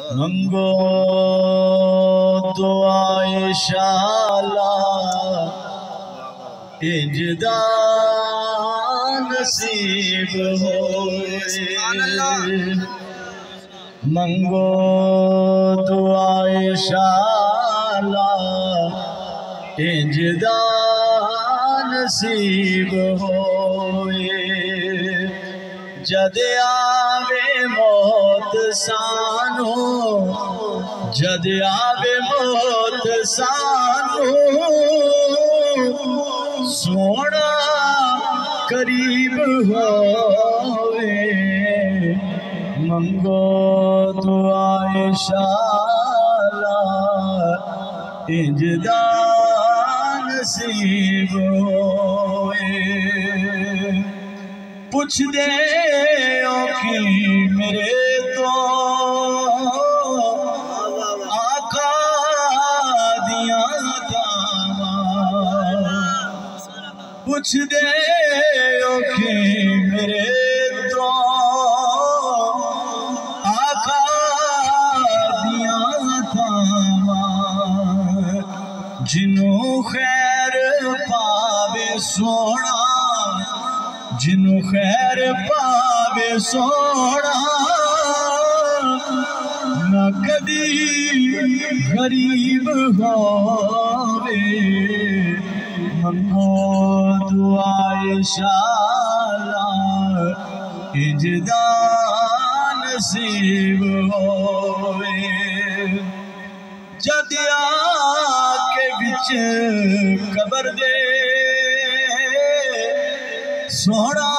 منگو دعائے شالا اجدا نصیب ہوئے منگو دعائے شالا اجدا نصیب ہوئے جد آوے موت سانو جد آوے موت سانو سونا قریب ہوئے منگو دعائے شالا اجدا نصیب ہوئے پوچھ دے اوکی میرے تو آقا دیاں دعویٰ پوچھ دے اوکی میرے تو آقا دیاں دعویٰ جنوں خیر پاوے سونا جنوں خیر پاوے سونا نہ کدی غریب ہووے منگو دعائے شالا اجدا نصیب ہووے جد آکے بچ قبر دے سونا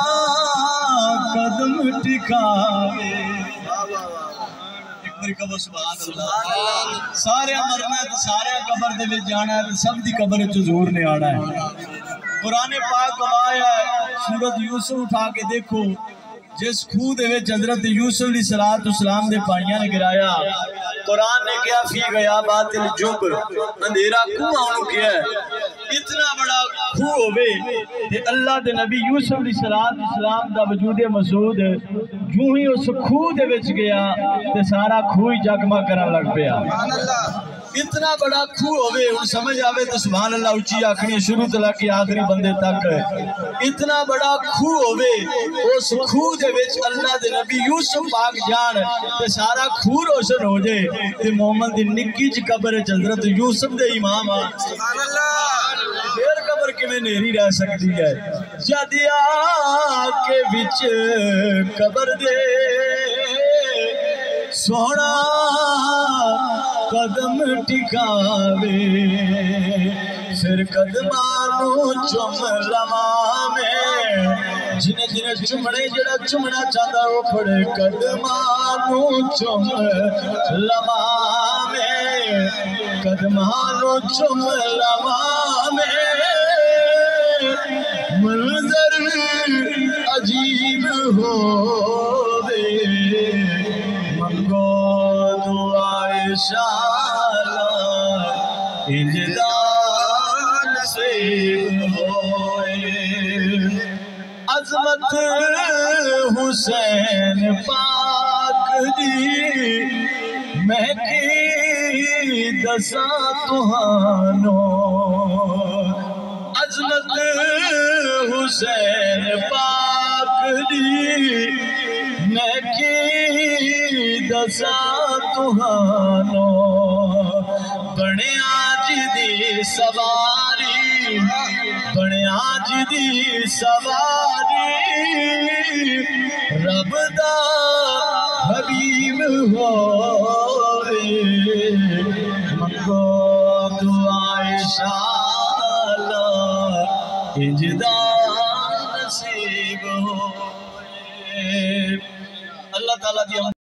قدم ٹکاوے ایک باری کہو سبحان اللہ سارے مرنا ہے سارے قبر دے وچ جانا ہے سب دی قبر وچ حضور نے آنا ہے قرآن پاک آیا ہے سورۃ یوسف اٹھا کے دیکھو جس خود دے وچ حضرت یوسف علیہ السلام دے پائیاں نے گرایا قرآن نے کیا فی غیابات الجب اندھیرا کنواں انہوں کیا ہے اتنا بڑا کھو ہوئے کہ اللہ دے نبی یوسف علیہ السلام دا وجود مسعود جو ہی اس کھو دے وچ گیا تے سارا کھو ہی جگمہ کرن لگ پیا اتنا بڑا کھو ہوئے ان سمجھ آوے تو سبحان اللہ اچھی آکھنی شروع تلا کی آخری بندے تک اتنا بڑا کھو ہوئے اس کھو دے وچ اللہ دے نبی یوسف پاک جان تے سارا کھو روشن ہو جائے تے محمد دی نکی چ قبر حضرت یوسف دے امام سبحان اللہ پھر قبر کے میں نیری رہ سکتی ہے جد آکے بچ قبر دے سونا قدم ٹکاوے پھر قدمانو چم لما میں جنہیں چمڑے جڑا چمڑا چاہتا وہ پڑے قدمانو چم لما میں قدمانو چم لما میں منظر عجیب ہووے منگو دعائے شالا اجدا نصیب ہوئے عظمت حسین پاک دی مہکی دساں تہانو عظمت حسین پاک دی مہکی دساں تہانو بنے آج دی سواری بنے آج دی سواری رب دا حبیب ہوئے منگو دعائے شالا اجدا نصیب ہوئے اللہ تعالیٰ دی